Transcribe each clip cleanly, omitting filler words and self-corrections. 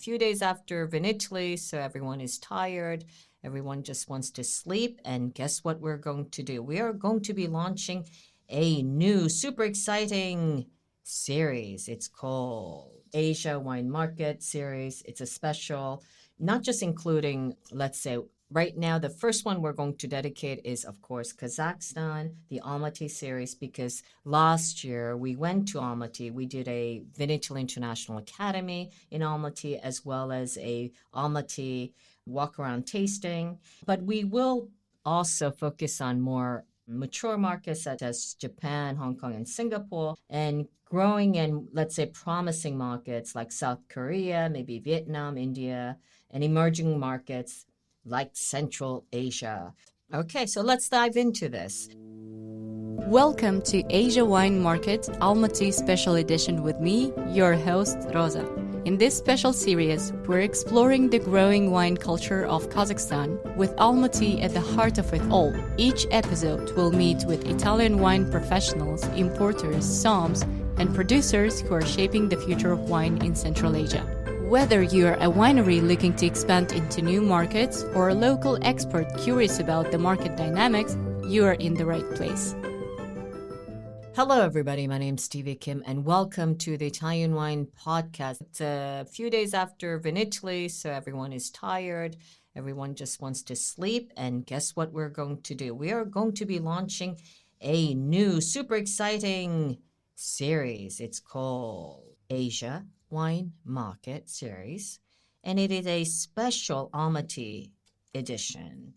few days after Vinitaly, so everyone is tired. Everyone just wants to sleep. And guess what we're going to do? We are going to be launching a new, super exciting series. It's called Asia Wine Market Series. It's a special, not just including, let's say, right now, the first one we're going to dedicate is, of course, Kazakhstan, the Almaty series, because last year we went to Almaty. We did a Vinitaly International Academy in Almaty, as well as a Almaty walk-around tasting. But we will also focus on more mature markets such as Japan, Hong Kong, and Singapore, and growing and, let's say, promising markets like South Korea, maybe Vietnam, India, and emerging markets like Central Asia. Okay, so let's dive into this. Welcome to Asia Wine Market Almaty Special Edition with me, your host, Roza. In this special series, we're exploring the growing wine culture of Kazakhstan, with Almaty at the heart of it all. Each episode will meet with Italian wine professionals, importers, soms, and producers who are shaping the future of wine in Central Asia. Whether you're a winery looking to expand into new markets or a local expert curious about the market dynamics, you are in the right place. Hello, everybody. My name's Stevie Kim, and welcome to the Italian Wine Podcast. It's a few days after Vinitaly, so everyone is tired. Everyone just wants to sleep. And guess what we're going to do? We are going to be launching a new, super exciting series. It's called Asia Wine Market Series, and it is a special Almaty edition.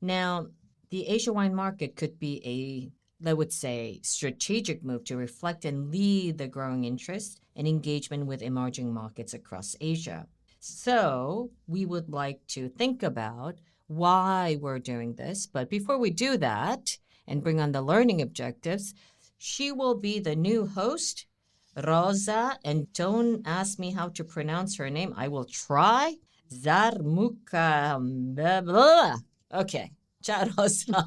Now, the Asia Wine Market could be I would say, strategic move to reflect and lead the growing interest and engagement with emerging markets across Asia. So we would like to think about why we're doing this. But before we do that and bring on the learning objectives, she will be the new host, Roza, and don't ask me how to pronounce her name. I will try. Zharmukhambetova. Okay. Ciao, Roza.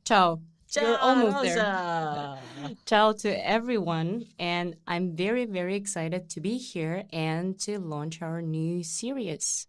Ciao. You're almost Roza. there. Ciao to everyone, and I'm very, very excited to be here and to launch our new series.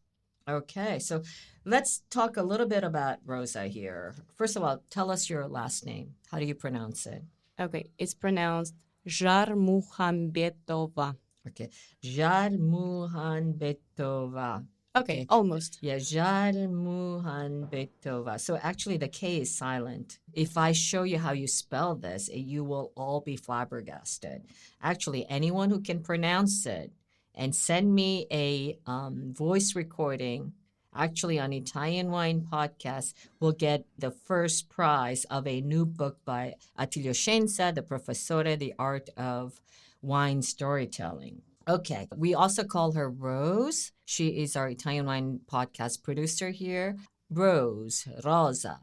Okay, so let's talk a little bit about Roza here. First of all, tell us your last name. How do you pronounce it? Okay, it's pronounced Zharmukhambetova. Okay, Zharmukhambetova. Okay, almost. Yeah, Zharmukhambetova. So actually the K is silent. If I show you how you spell this, you will all be flabbergasted. Actually, anyone who can pronounce it and send me a voice recording, actually on Italian Wine Podcast, will get the first prize of a new book by Attilio Scienza, the Professore, The Art of Wine Storytelling. Okay, we also call her Rose. She is our Italian Wine Podcast producer here. Rose, Roza,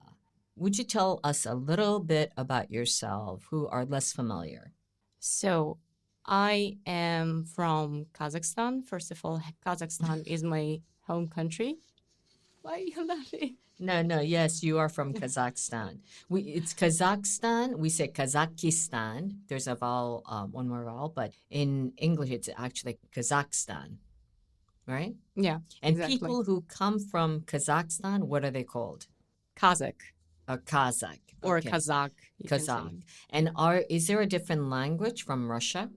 would you tell us a little bit about yourself who are less familiar? So, I am from Kazakhstan. First of all, Kazakhstan is my home country. Why are you laughing? No, yes, you are from Kazakhstan. It's Kazakhstan. We say Kazakhstan. There's a vowel, one more vowel, but in English, it's actually Kazakhstan, right? Yeah, And exactly. people who come from Kazakhstan, what are they called? Kazakh. A Kazakh. Or Okay. Kazakh. Kazakh. And is there a different language from Russia?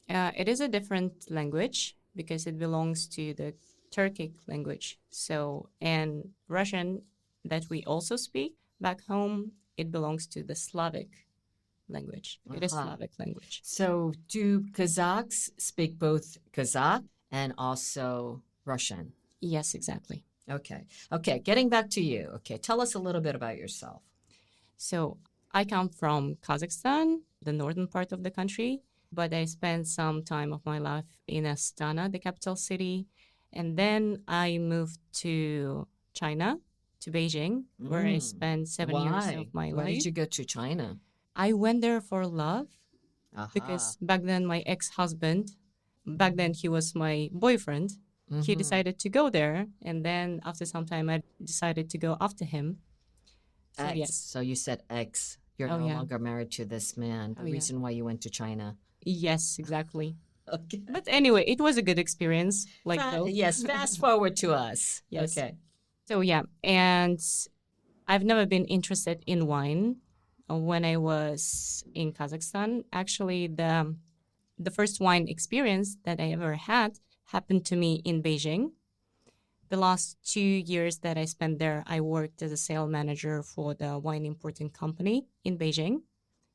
It is a different language because it belongs to the Turkic language. So, and Russian that we also speak back home, it belongs to the Slavic language. It is Slavic language. So do Kazakhs speak both Kazakh and also Russian? Yes, exactly. Okay, getting back to you. Okay, tell us a little bit about yourself. So I come from Kazakhstan, the northern part of the country, but I spent some time of my life in Astana, the capital city. And then I moved to China, to Beijing, where I spent 7 years of my life. Why did you go to China? I went there for love because back then my ex-husband, back then he was my boyfriend, he decided to go there. And then after some time, I decided to go after him. So, Ex. yes. So you said ex. You're no longer married to this man. The reason why you went to China. Yes, exactly. Okay. But anyway, it was a good experience, like both. Yes, fast forward to us. Yes. Okay. So yeah, and I've never been interested in wine when I was in Kazakhstan. Actually, the first wine experience that I ever had happened to me in Beijing. The last 2 years that I spent there, I worked as a sales manager for the wine importing company in Beijing.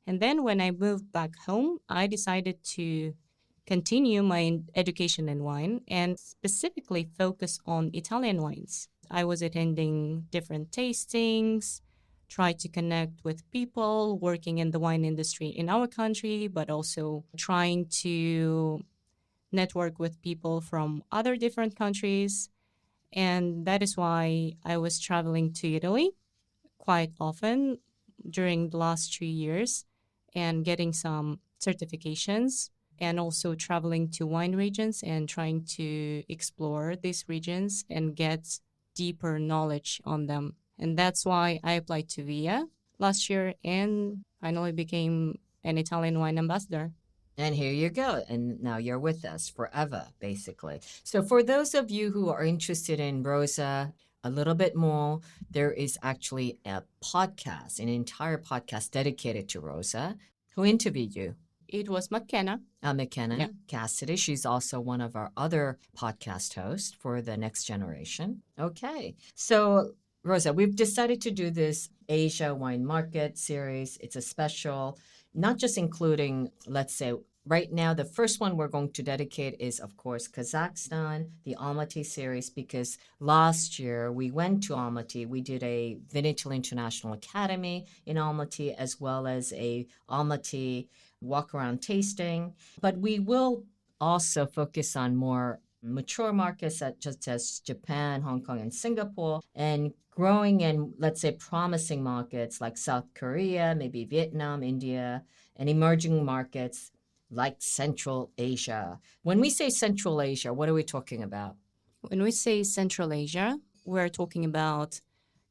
And then when I moved back home, I decided to continue my education in wine and specifically focus on Italian wines. I was attending different tastings, tried to connect with people working in the wine industry in our country, but also trying to network with people from other different countries. And that is why I was traveling to Italy quite often during the last 3 years and getting some certifications and also traveling to wine regions and trying to explore these regions and get deeper knowledge on them. And that's why I applied to VIA last year and finally became an Italian wine ambassador. And here you go. And now you're with us forever, basically. So, for those of you who are interested in Rosa a little bit more, there is actually a podcast, an entire podcast dedicated to Rosa. Who interviewed you? It was McKenna. McKenna Yeah. Cassidy. She's also one of our other podcast hosts for the next generation. Okay. So, Rosa, we've decided to do this Asia Wine Market series. It's a special, not just including, let's say, right now, the first one we're going to dedicate is, of course, Kazakhstan, the Almaty series, because last year we went to Almaty. We did a Vinitaly International Academy in Almaty, as well as a Almaty walk around tasting. But we will also focus on more mature markets such as Japan, Hong Kong, and Singapore, and growing and, let's say, promising markets like South Korea, maybe Vietnam, India, and emerging markets like Central Asia. When we say Central Asia, what are we talking about? When we say Central Asia, we're talking about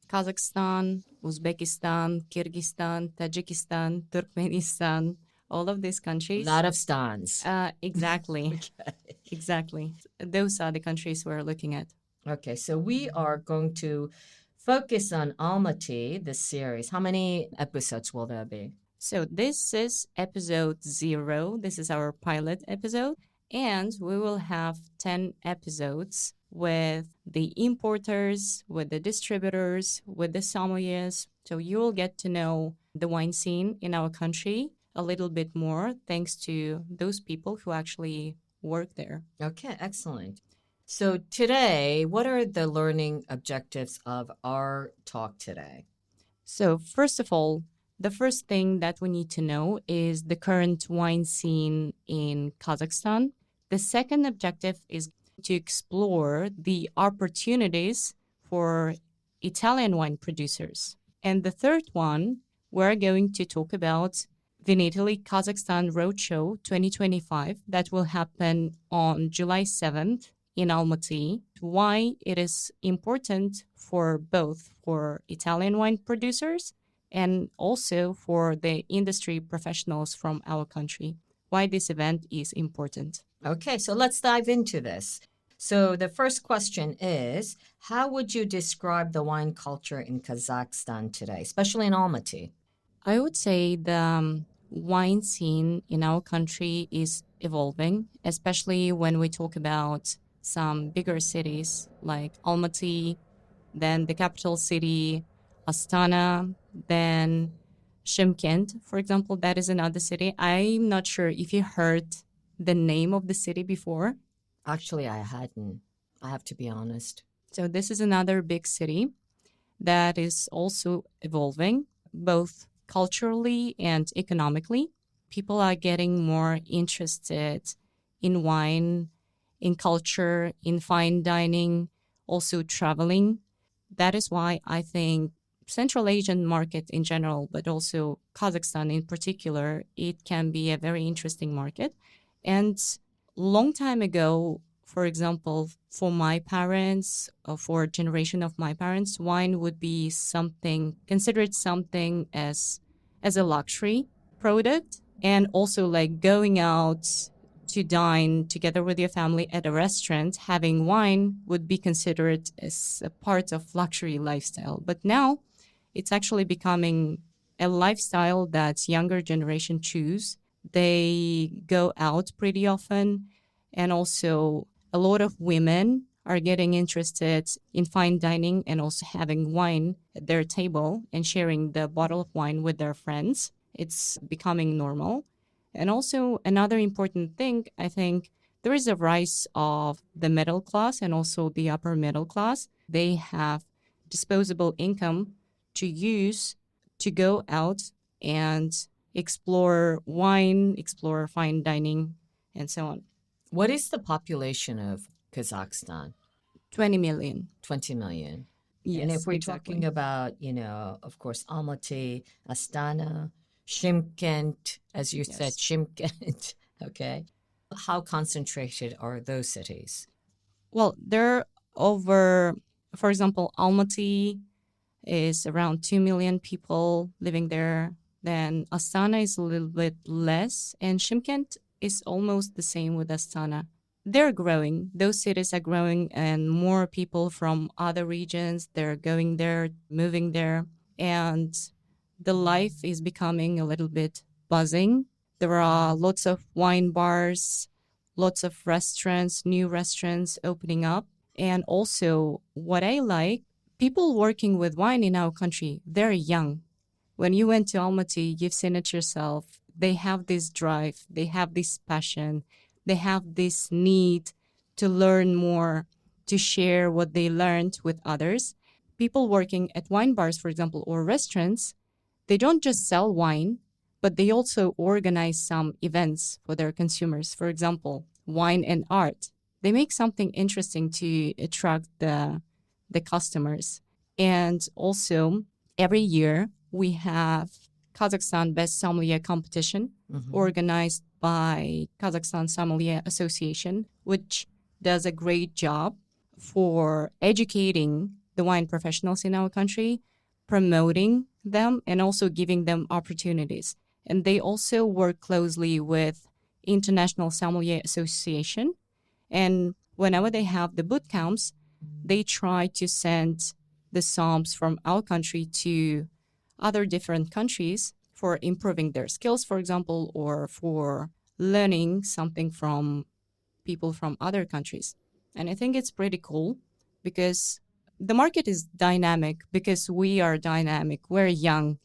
Kazakhstan, Uzbekistan, Kyrgyzstan, Tajikistan, Turkmenistan, all of these countries. A lot of stans. Exactly. Okay. Exactly. Those are the countries we're looking at. Okay, so we are going to focus on Almaty, this series. How many episodes will there be? So this is episode 0. This is our pilot episode. And we will have 10 episodes with the importers, with the distributors, with the sommeliers. So you will get to know the wine scene in our country a little bit more thanks to those people who actually work there. Okay, excellent. So today, what are the learning objectives of our talk today? So first of all, the first thing that we need to know is the current wine scene in Kazakhstan. The second objective is to explore the opportunities for Italian wine producers. And the third one, we're going to talk about Vinitaly Kazakhstan Roadshow 2025 that will happen on July 7th in Almaty, why it is important for both for Italian wine producers and also for the industry professionals from our country, why this event is important. Okay, so let's dive into this. So the first question is, how would you describe the wine culture in Kazakhstan today, especially in Almaty? I would say the wine scene in our country is evolving, especially when we talk about some bigger cities like Almaty, then the capital city, Astana, then Shymkent, for example, that is another city. I'm not sure if you heard the name of the city before. Actually, I hadn't. I have to be honest. So this is another big city that is also evolving, both culturally and economically. People are getting more interested in wine, in culture, in fine dining, also traveling. That is why I think Central Asian market in general, but also Kazakhstan in particular, it can be a very interesting market. And long time ago, for example, for my parents, for a generation of my parents, wine would be considered something as a luxury product, and also like going out to dine together with your family at a restaurant, having wine would be considered as a part of luxury lifestyle. But now it's actually becoming a lifestyle that younger generation choose. They go out pretty often, and also a lot of women are getting interested in fine dining and also having wine at their table and sharing the bottle of wine with their friends. It's becoming normal. And also another important thing, I think there is a rise of the middle class and also the upper middle class. They have disposable income to use to go out and explore wine, explore fine dining, and so on. What is the population of Kazakhstan? 20 million. 20 million. Yes, And if we're exactly. talking about, of course, Almaty, Astana, Shymkent, as you said, Yes. Shymkent, okay. How concentrated are those cities? Well, there are over, for example, Almaty is around 2 million people living there. Then Astana is a little bit less, and Shymkent is almost the same with Astana. They're growing. Those cities are growing, and more people from other regions, they're going there, moving there. And the life is becoming a little bit buzzing. There are lots of wine bars, lots of restaurants, new restaurants opening up. And also, what I like, people working with wine in our country, they're young. When you went to Almaty, you've seen it yourself. They have this drive, they have this passion, they have this need to learn more, to share what they learned with others. People working at wine bars, for example, or restaurants, they don't just sell wine, but they also organize some events for their consumers. For example, wine and art. They make something interesting to attract the customers. And also, every year we have Kazakhstan Best Sommelier competition organized by Kazakhstan Sommelier Association, which does a great job for educating the wine professionals in our country, promoting them, and also giving them opportunities. And they also work closely with International Sommelier Association. And whenever they have the boot camps, they try to send the somms from our country to other different countries for improving their skills, for example, or for learning something from people from other countries. And I think it's pretty cool because the market is dynamic, because we are dynamic, we're young.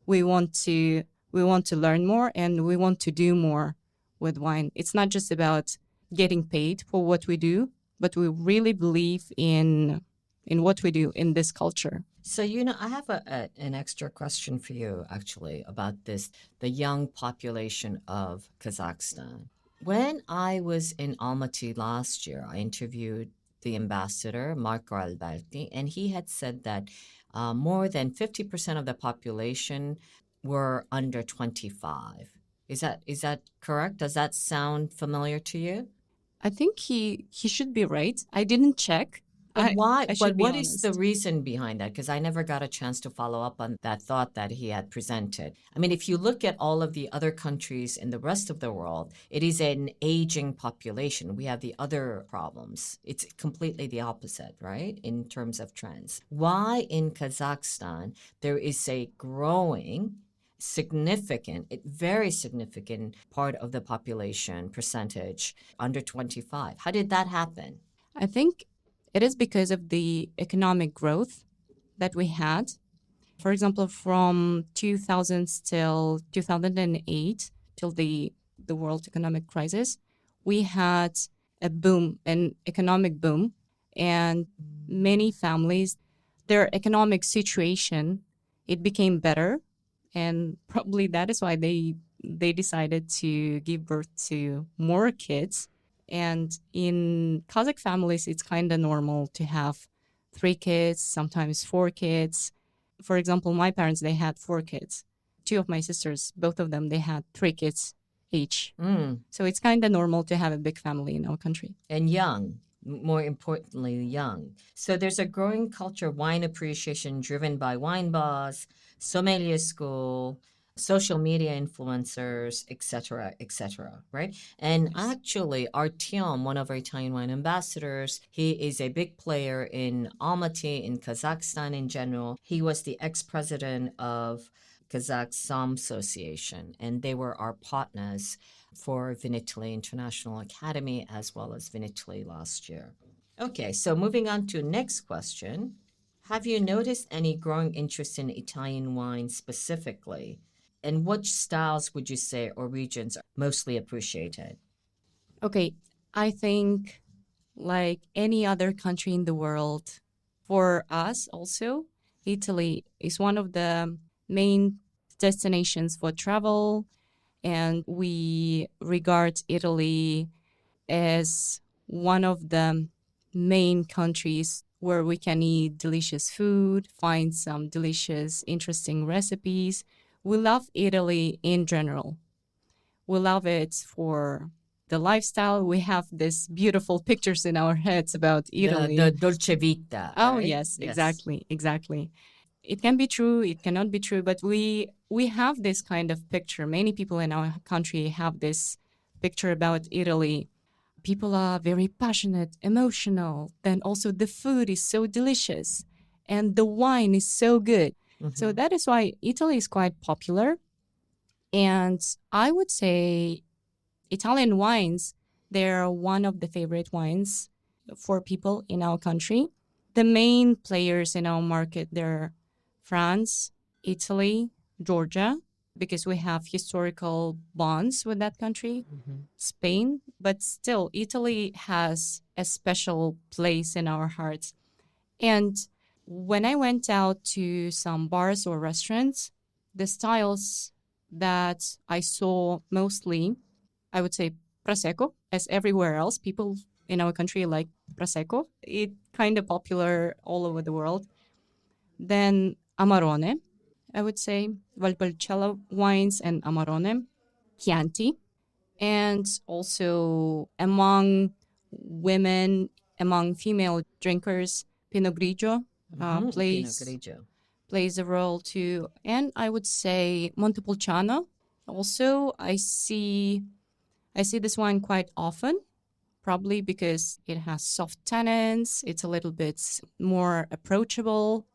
We want to learn more, and we want to do more with wine. It's not just about getting paid for what we do, but we really believe in what we do in this culture. So, I have an extra question for you, actually, about the young population of Kazakhstan. When I was in Almaty last year, I interviewed the ambassador, Marco Alberti, and he had said that more than 50% of the population were under 25. Is that correct? Does that sound familiar to you? I think he should be right. I didn't check. But why? I But should be what is the honest. reason behind that? Because I never got a chance to follow up on that thought that he had presented. I mean, if you look at all of the other countries in the rest of the world, it is an aging population. We have the other problems. It's completely the opposite, right? In terms of trends. Why in Kazakhstan there is a growing very significant part of the population percentage under 25. How did that happen? I think it is because of the economic growth that we had. For example, from 2000 till 2008, till the world economic crisis, we had a boom, an economic boom, and many families, their economic situation, it became better, and probably that is why they decided to give birth to more kids. And in Kazakh families, it's kind of normal to have 3 kids, sometimes 4 kids. For example, my parents, they had 4 kids. 2 of my sisters, both of them, they had 3 kids each. So it's kind of normal to have a big family in our country. And young, more importantly, young. So there's a growing culture of wine appreciation driven by wine bars, sommelier school, social media influencers, etc., etc., right? And Yes. actually, Artyom, one of our Italian wine ambassadors, he is a big player in Almaty, in Kazakhstan in general. He was the ex-president of Kazakh Som Association, and they were our partners for Vinitaly International Academy as well as Vinitaly last year. Okay, so moving on to next question. Have you noticed any growing interest in Italian wine specifically? And which styles would you say or regions are mostly appreciated? Okay, I think like any other country in the world, for us also, Italy is one of the main destinations for travel, and we regard Italy as one of the main countries where we can eat delicious food, find some delicious, interesting recipes. We love Italy in general. We love it for the lifestyle. We have these beautiful pictures in our heads about The Italy. dolce vita, Oh right? yes, Yes. exactly, exactly. It can be true, it cannot be true, but we have this kind of picture. Many people in our country have this picture about Italy. People are very passionate, emotional. Then also the food is so delicious and the wine is so good. So Hmm. that is why Italy is quite popular. And I would say Italian wines, they're one of the favorite wines for people in our country. The main players in our market, they're France, Italy, Georgia, because we have historical bonds with that country, Hmm. Spain, but still, Italy has a special place in our hearts. And when I went out to some bars or restaurants, the styles that I saw mostly, I would say Prosecco, as everywhere else, people in our country like Prosecco. It's kind of popular all over the world. Then Amarone, I would say Valpolicella wines and Amarone, Chianti, and also among women, among female drinkers, Pinot Grigio Pinot Grigio. plays a role too. And I would say Montepulciano. Also, I see this wine quite often, probably because it has soft tannins. It's a little bit more approachable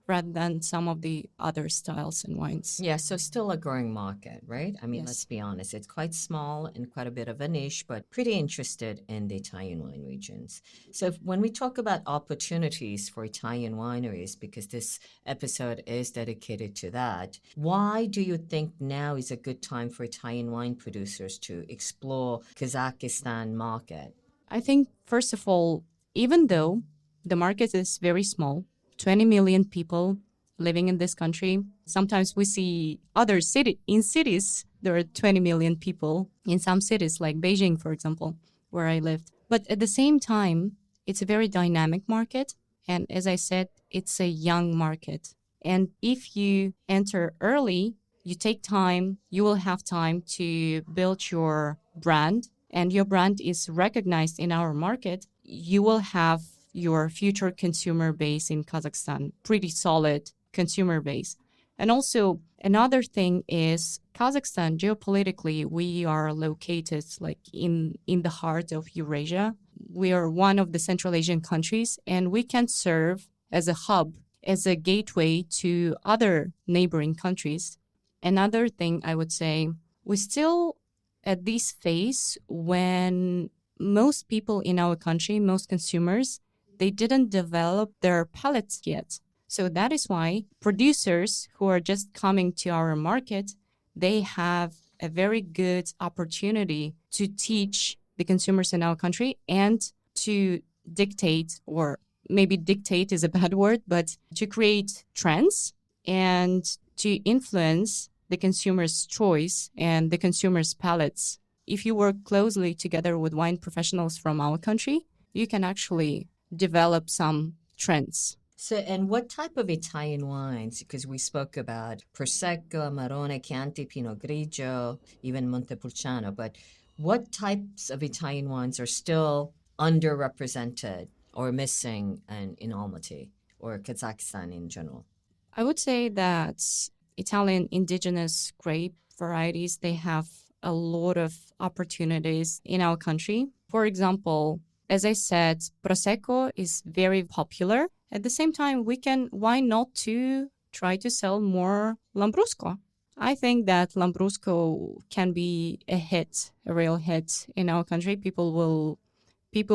rather than some of the other styles and wines. Yeah, so still a growing market, right? I mean, let's Yes. be honest, it's quite small and quite a bit of a niche, but pretty interested in the Italian wine regions. So when we talk about opportunities for Italian wineries, because this episode is dedicated to that, why do you think now is a good time for Italian wine producers to explore Kazakhstan market? I think, first of all, even though the market is very small, 20 million people living in this country, sometimes we see other cities, there are 20 million people in some cities, like Beijing, for example, where I lived. But at the same time, it's a very dynamic market. And as I said, it's a young market. And if you enter early, you take time, you will have time to build your brand, and your brand is recognized in our market, you will have your future consumer base in Kazakhstan, pretty solid consumer base. And also, another thing is Kazakhstan, geopolitically, we are located like in the heart of Eurasia. We are one of the Central Asian countries, and we can serve as a hub, as a gateway to other neighboring countries. Another thing I would say, we still at this phase when most people in our country, most consumers, they didn't develop their palates yet. So that is why producers who are just coming to our market, they have a very good opportunity to teach the consumers in our country and to dictate, or maybe dictate is a bad word, but to create trends and to influence the consumer's choice and the consumer's palates. If you work closely together with wine professionals from our country, you can actually develop some trends. So, and what type of Italian wines? Because we spoke about Prosecco, Amarone, Chianti, Pinot Grigio, even Montepulciano, but what types of Italian wines are still underrepresented or missing in Almaty or Kazakhstan in general? I would say that Italian indigenous grape varieties, they have a lot of opportunities in our country. For example, as I said, Prosecco is very popular. At the same time, why not to try to sell more Lambrusco? I think that Lambrusco can be a real hit in our country. People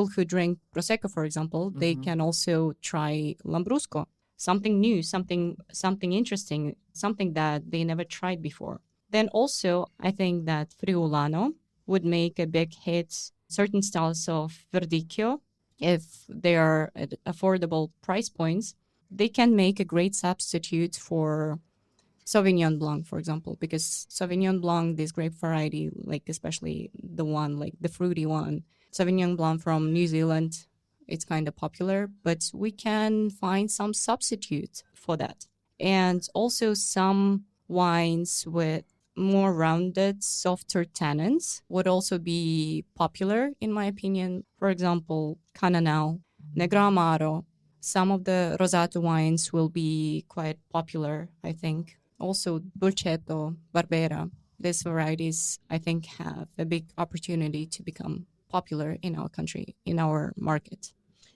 who drink Prosecco, for example, they can also try Lambrusco. Something new, something interesting, something that they never tried before. Then also, I think that Friulano would make a big hit. Certain styles of Verdicchio, if they are at affordable price points, they can make a great substitute for Sauvignon Blanc, for example, because Sauvignon Blanc, this grape variety, like especially the one, like the fruity one, Sauvignon Blanc from New Zealand, it's kind of popular, but we can find some substitute for that. And also some wines with more rounded, softer tannins would also be popular, in my opinion. For example, Cananao, Negro Amaro. Some of the Rosato wines will be quite popular, I think. Also, Dolcetto, Barbera. These varieties, I think, have a big opportunity to become popular in our country, in our market.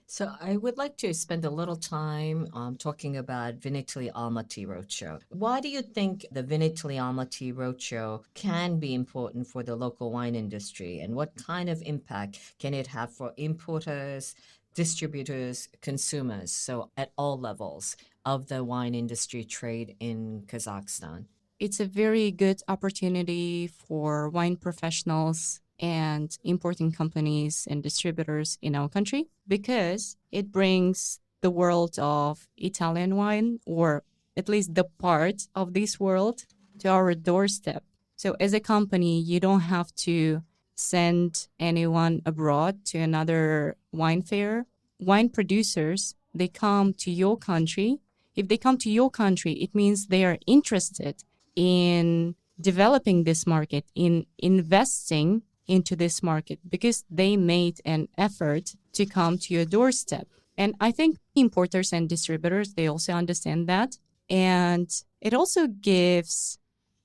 So I would like to spend a little time talking about Vinitaly Almaty Roadshow. Why do you think the Vinitaly Almaty Roadshow can be important for the local wine industry, and what kind of impact can it have for importers, distributors, consumers, so at all levels of the wine industry trade in Kazakhstan? It's a very good opportunity for wine professionals and importing companies and distributors in our country because it brings the world of Italian wine, or at least the part of this world, to our doorstep. So as a company, you don't have to send anyone abroad to another wine fair. Wine producers, they come to your country. If they come to your country, it means they are interested in developing this market, in investing into this market, because they made an effort to come to your doorstep. And I think importers and distributors, they also understand that. And it also gives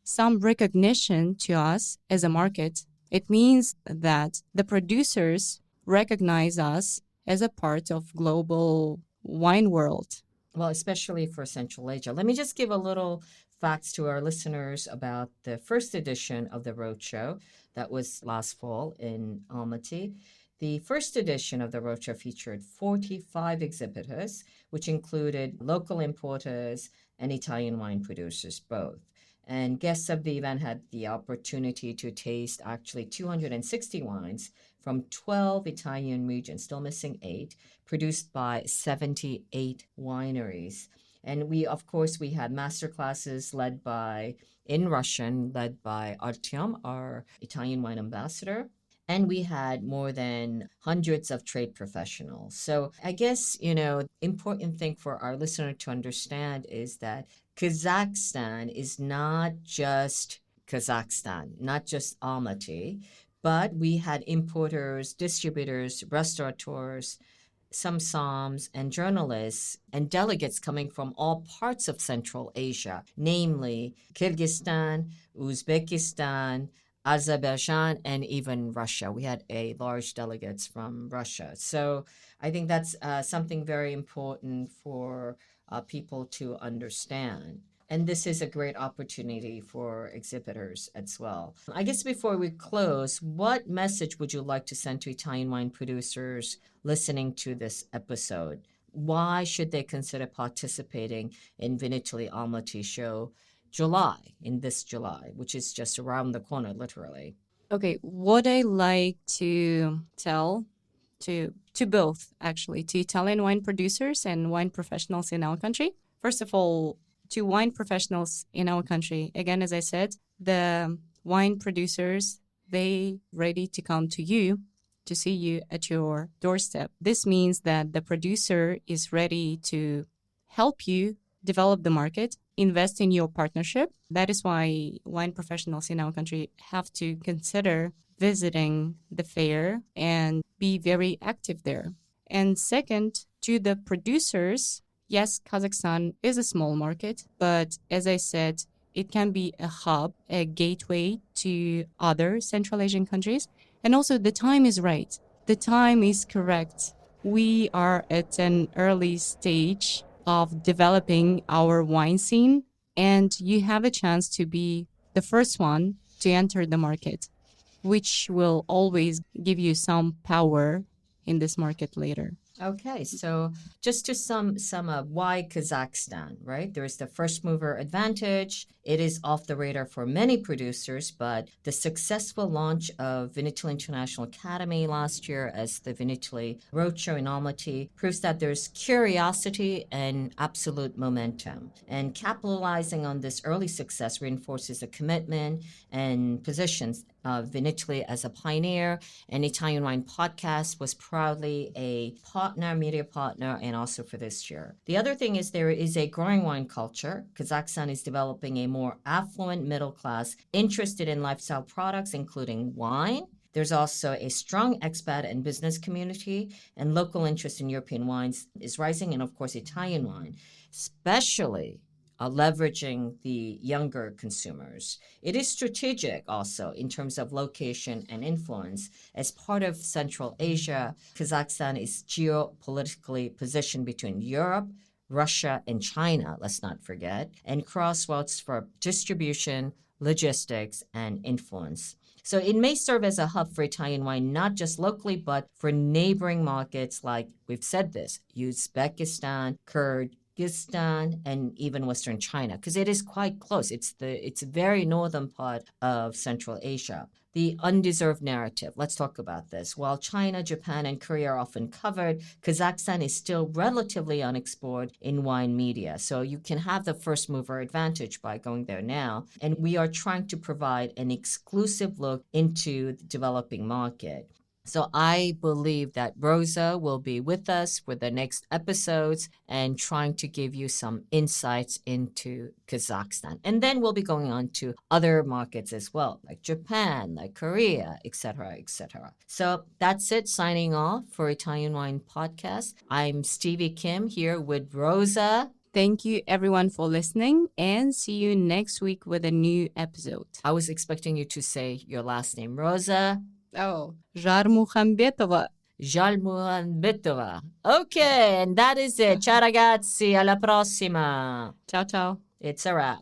some recognition to us as a market. It means that the producers recognize us as a part of global wine world. Well, especially for Central Asia. Let me just give a little facts to our listeners about the first edition of the Roadshow that was last fall in Almaty. The first edition of the Roadshow featured 45 exhibitors, which included local importers and Italian wine producers both. And guests of the event had the opportunity to taste actually 260 wines from 12 Italian regions, still missing 8, produced by 78 wineries. And we had master classes in Russian, led by Artyom, our Italian wine ambassador. And we had more than hundreds of trade professionals. So I guess, important thing for our listener to understand is that Kazakhstan is not just Kazakhstan, not just Almaty, but we had importers, distributors, restaurateurs, some somms and journalists and delegates coming from all parts of Central Asia, namely Kyrgyzstan, Uzbekistan, Azerbaijan, and even Russia. We had a large delegates from Russia. So I think that's something very important for people to understand. And this is a great opportunity for exhibitors as well. I guess before we close, what message would you like to send to Italian wine producers listening to this episode? Why should they consider participating in Vinitaly Almaty show this July, which is just around the corner, literally? Okay, what I like to tell to both, actually, to Italian wine producers and wine professionals in our country. First of all, to wine professionals in our country, again, as I said, the wine producers, they ready to come to you, to see you at your doorstep. This means that the producer is ready to help you develop the market, invest in your partnership. That is why wine professionals in our country have to consider visiting the fair and be very active there. And second, to the producers, yes, Kazakhstan is a small market, but as I said, it can be a hub, a gateway to other Central Asian countries. And also the time is right. The time is correct. We are at an early stage of developing our wine scene, and you have a chance to be the first one to enter the market, which will always give you some power in this market later. Okay, so just to sum up, why Kazakhstan, right? There's the first mover advantage. It is off the radar for many producers, but the successful launch of Vinitaly International Academy last year as the Vinitaly Roadshow in Almaty proves that there's curiosity and absolute momentum. And capitalizing on this early success reinforces the commitment and positions of Vinitaly as a pioneer. And Italian Wine Podcast was proudly a media partner, and also for this year. The other thing is there is a growing wine culture. Kazakhstan is developing a more affluent middle class interested in lifestyle products, including wine. There's also a strong expat and business community, and local interest in European wines is rising, and of course, Italian wine, especially leveraging the younger consumers. It is strategic also in terms of location and influence. As part of Central Asia, Kazakhstan is geopolitically positioned between Europe, Russia, and China, let's not forget, and crossroads for distribution, logistics, and influence. So it may serve as a hub for Italian wine, not just locally, but for neighboring markets like, we've said this, Uzbekistan, Kyrgyzstan, and even Western China, because it is quite close. It's a very northern part of Central Asia. The undeserved narrative. Let's talk about this. While China, Japan, and Korea are often covered, Kazakhstan is still relatively unexplored in wine media. So you can have the first mover advantage by going there now. And we are trying to provide an exclusive look into the developing market. So I believe that Roza will be with us for the next episodes and trying to give you some insights into Kazakhstan. And then we'll be going on to other markets as well, like Japan, like Korea, etc., etc. So that's it, signing off for Italian Wine Podcast. I'm Stevie Kim here with Roza. Thank you everyone for listening, and see you next week with a new episode. I was expecting you to say your last name, Roza. Oh, Zharmukhambetova. Zharmukhambetova. Okay, and that is it. Ciao ragazzi, alla prossima. Ciao, ciao. It's a wrap.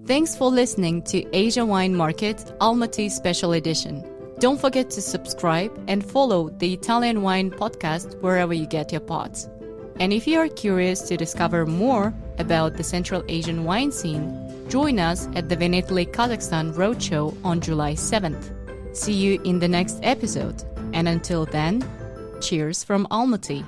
Thanks for listening to Asia Wine Market Almaty Special Edition. Don't forget to subscribe and follow the Italian Wine Podcast wherever you get your pods. And if you are curious to discover more about the Central Asian wine scene, join us at the Vinitaly Kazakhstan Roadshow on July 7th. See you in the next episode. And until then, cheers from Almaty.